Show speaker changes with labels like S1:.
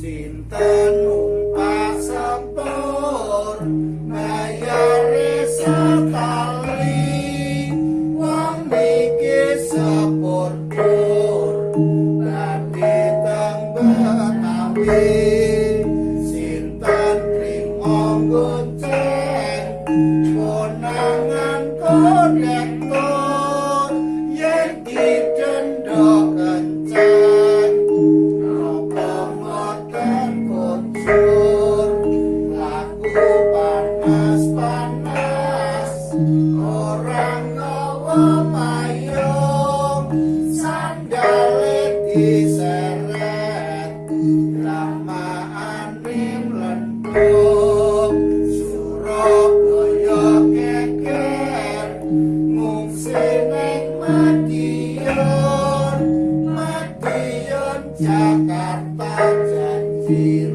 S1: Sinten numpak sepur bayare sekali, wong niki sepur tur dadi teng Betawi. Sinten trimo gonceng konangan konektor yen didenda kenceng. Napa mboten kuncur laku panas-panas, orang ngawa payung sandale diseret lamaan ning lentuk. Surabaya keker ngungsi ning Madiun, Madiun Jakarta janji